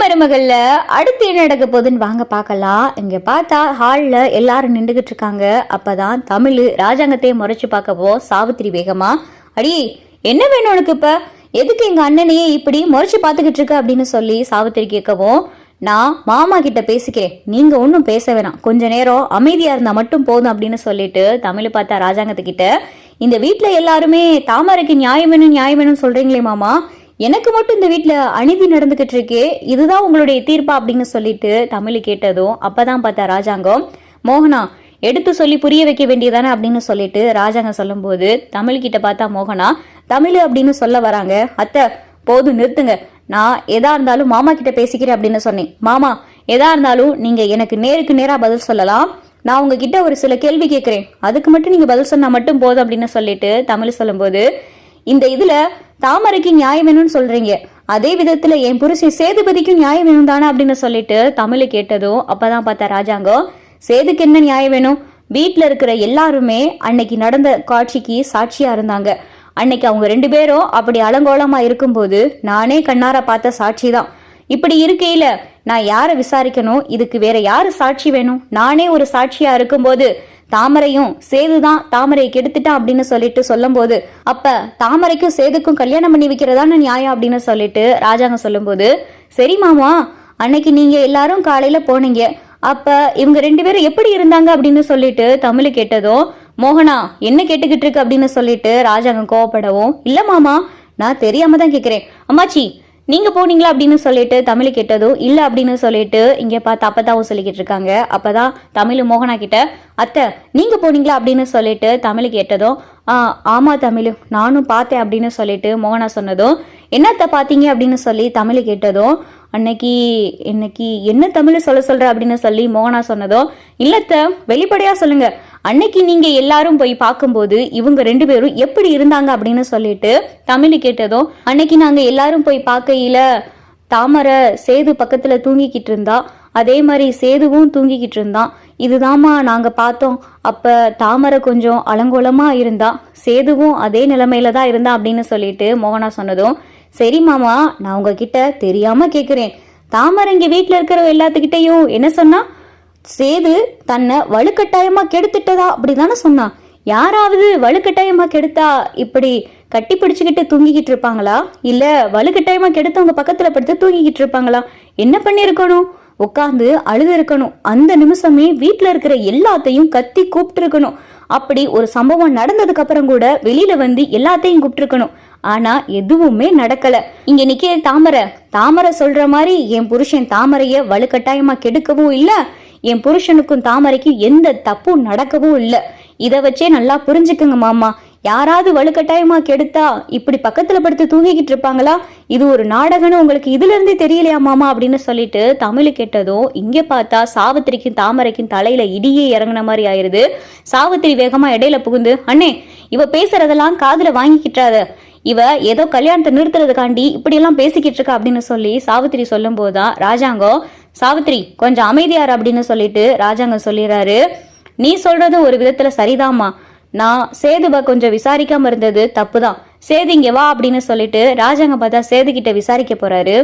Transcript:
மருமகள்ல அடுத்து என்ன நடக்க போகுதுன்னு வாங்க பார்க்கலாம். இங்க பார்த்தா ஹால்ல எல்லாரும் நின்றுகிட்டு இருக்காங்க. அப்பதான் தமிழ் ராஜாங்கத்தையே முறைச்சு பார்க்கவோ சாவித்திரி வேகமா, அடி என்ன வேணும் உனக்கு, இப்ப எதுக்கு எங்க அண்ணனையே இப்படி முறைச்சு பார்த்துக்கிட்டு இருக்க அப்படின்னு சொல்லி சாவித்திரி கேட்கவும், நான் மாமா கிட்ட பேசிக்கிறேன், நீங்க ஒன்றும் பேச வேணாம், கொஞ்ச நேரம் அமைதியா இருந்தா மட்டும் போதும் அப்படின்னு சொல்லிட்டு தமிழ் பார்த்தா ராஜாங்கத்துக்கிட்ட, இந்த வீட்டுல எல்லாருமே தாமரைக்கு நியாயம் வேணும் சொல்றீங்களே மாமா, எனக்கு மட்டும் இந்த வீட்டுல அநீதி நடந்துகிட்டு இருக்கே, இதுதான் உங்களுடைய தீர்ப்பா அப்படின்னு சொல்லிட்டு தமிழ் கேட்டதும் அப்பதான் பார்த்தா ராஜாங்கம், மோகனா எடுத்து சொல்லி புரிய வைக்க வேண்டியதானே அப்படின்னு சொல்லிட்டு ராஜாங்க சொல்லும் போது தமிழ் கிட்ட பார்த்தா மோகனா தமிழ் அப்படின்னு சொல்ல வராங்க. அத்தை போதும் நிறுத்துங்க, நான் எதா இருந்தாலும் மாமா கிட்ட பேசிக்கிறேன் அப்படின்னு சொன்னேன். மாமா எதா இருந்தாலும் நீங்க எனக்கு நேருக்கு நேரா பதில் சொல்லலாம், நான் உங்ககிட்ட ஒரு சில கேள்வி கேட்கிறேன், அதுக்கு மட்டும் நீங்க பதில் சொன்னா மட்டும் போதும் அப்படின்னு சொல்லிட்டு தமிழ் சொல்லும்போது, இந்த இதுல தாமரைக்கு நியாயம் வேணும்னு சொல்றீங்க, அதே விதத்துல என் புருஷன் சேதுபதிக்கும் நியாயம் வேணும் தானே அப்படின்னு சொல்லிட்டு தமிழ் கேட்டதும் அப்பதான் பார்த்தா ராஜாங்கம், சேதுக்கு என்ன நியாயம் வேணும், வீட்டுல இருக்கிற எல்லாருமே அன்னைக்கு நடந்த காட்சிக்கு சாட்சியா இருந்தாங்க, அன்னைக்கு அவங்க 2 பேரும் அப்படி அலங்கோலமா இருக்கும்போது நானே கண்ணார பார்த்த சாட்சி தான், இப்படி இருக்கையில நான் யாரை விசாரிக்கணும், இதுக்கு வேற யாரு சாட்சி வேணும், நானே ஒரு சாட்சியா இருக்கும்போது தாமரையும் சேதுதான் தாமரையை கெடுத்துட்டான் அப்படின்னு சொல்லிட்டு சொல்லும் போது, அப்ப தாமரைக்கும் சேதுக்கும் கல்யாணம் பண்ணி வைக்கிறதான நியாயம் அப்படின்னு சொல்லிட்டு ராஜாங்க சொல்லும் போது, சரி மாமா அன்னைக்கு நீங்க எல்லாரும் காலையில போனீங்க, அப்ப இவங்க 2 பேரும் எப்படி இருந்தாங்க அப்படின்னு சொல்லிட்டு தமிழ் கேட்டதும், மோகனா என்ன கேட்டுக்கிட்டு இருக்கு அப்படின்னு சொல்லிட்டு ராஜாங்க கோவப்படவும், இல்ல மாமா நான் தெரியாம தான் கேக்குறேன், அம்மாச்சி நீங்க போனீங்களா அப்படின்னு சொல்லிட்டு தமிழ் கேட்டதும் இல்ல அப்படின்னு சொல்லிட்டு இங்க பார்த்து அப்பதாவும் சொல்லிக்கிட்டு இருக்காங்க. அப்பதான் தமிழ் மோகனா கிட்ட, அத்தை நீங்க போனீங்களா அப்படின்னு சொல்லிட்டு தமிழ் கேட்டதும், ஆமா தமிழ் நானும் பார்த்தேன் அப்படின்னு சொல்லிட்டு மோகனா சொன்னதும், என்னத்த பாத்தீங்க அப்படின்னு சொல்லி தமிழ் கேட்டதும், அன்னைக்கு என்ன தமிழ் சொல்ற அப்படின்னு சொல்லி மோகனா சொன்னதும், இல்லத்த வெளிப்படையா சொல்லுங்க, அன்னைக்கு நீங்க எல்லாரும் போய் பார்க்கும்போது இவங்க 2 பேரும் எப்படி இருந்தாங்க அப்படின்னு சொல்லிட்டு தமிழ் கேட்டதும், அன்னைக்கு நாங்க எல்லாரும் போய் பார்க்கையில தாமரை சேது பக்கத்துல தூங்கிக்கிட்டு இருந்தா, அதே மாதிரி சேதுவும் தூங்கிக்கிட்டு இருந்தான், இதுதாமா நாங்க பார்த்தோம், அப்ப தாமரை கொஞ்சம் அலங்கோலமா இருந்தா, சேதுவும் அதே நிலைமையில தான் இருந்தா அப்படின்னு சொல்லிட்டு மோகனா சொன்னதும், சரி மாமா நான் உங்ககிட்ட தெரியாம கேக்குறேன், தாமரை இங்க வீட்டுல இருக்கிற எல்லாத்துக்கிட்டையும் என்ன சொன்னா, சேது தன்னை வலுக்கட்டாயமா கெடுத்துட்டதா அப்படிதானே சொன்னான், யாராவது வலுக்கட்டாயமா கெடுத்தா இப்படி கட்டி பிடிச்சுக்கிட்டு தூங்கிக்கிட்டு இருப்பாங்களா, இல்ல வலுக்கட்டாயமா கெடுத்தவங்க பக்கத்துல படுத்து தூங்கிக்கிட்டு இருப்பாங்களா, என்ன பண்ணிருக்கணும், உட்காந்து அழுது இருக்கணும், அந்த நிமிஷமே வீட்டுல இருக்கிற எல்லாத்தையும் கத்தி கூப்பிட்டு இருக்கணும், அப்படி ஒரு சம்பவம் நடந்ததுக்கு அப்புறம் கூட வெளியில வந்து எல்லாத்தையும் கூப்பிட்டு இருக்கணும், ஆனா எதுவுமே நடக்கல. இங்க நிக்கிற தாமரை சொல்ற மாதிரி என் புருஷன் தாமரைய வலுக்கட்டாயமா கெடுக்கவும் இல்ல, என் புருஷனுக்கும் தாமரைக்கும் எந்த தப்பும் நடக்கவும் இல்ல, இத வச்சே நல்லா புரிஞ்சுக்குங்க மாமா, யாராவது வலுக்கட்டாயமா கெடுத்தா இப்படி பக்கத்துல படுத்து தூங்கிக்கிட்டு இருப்பாங்களா, இது ஒரு நாடகம்னு உங்களுக்கு இதுல இருந்தே தெரியலையா மாமா அப்படின்னு சொல்லிட்டு தமிழ் கேட்டதும் இங்க பார்த்தா சாவித்திரிக்கும் தாமரைக்கும் தலையில இடியே இறங்கின மாதிரி ஆயிருது. சாவித்திரி வேகமா இடையில புகுந்து, அண்ணே இவ பேசுறதெல்லாம் காதுல வாங்கிக்கிட்டாத, இவ ஏதோ கல்யாணத்தை நிறுத்துறதுக்காண்டி இப்படி எல்லாம் பேசிக்கிட்டு இருக்கா அப்படின்னு சொல்லி சாவித்திரி சொல்லும் போதுதான் ராஜாங்கம், சாவித்திரி கொஞ்சம் அமைதியாரு அப்படின்னு சொல்லிட்டு ராஜாங்கம் சொல்லிடுறாரு, நீ சொல்றது ஒரு விதத்துல சரிதாம்மா, நான் சேதுவை கொஞ்சம் விசாரிக்காம இருந்தது தப்புதான், சேது இங்க வா அப்படின்னு சொல்லிட்டு ராஜாங்க பார்த்தா சேது கிட்ட விசாரிக்க போறாரு.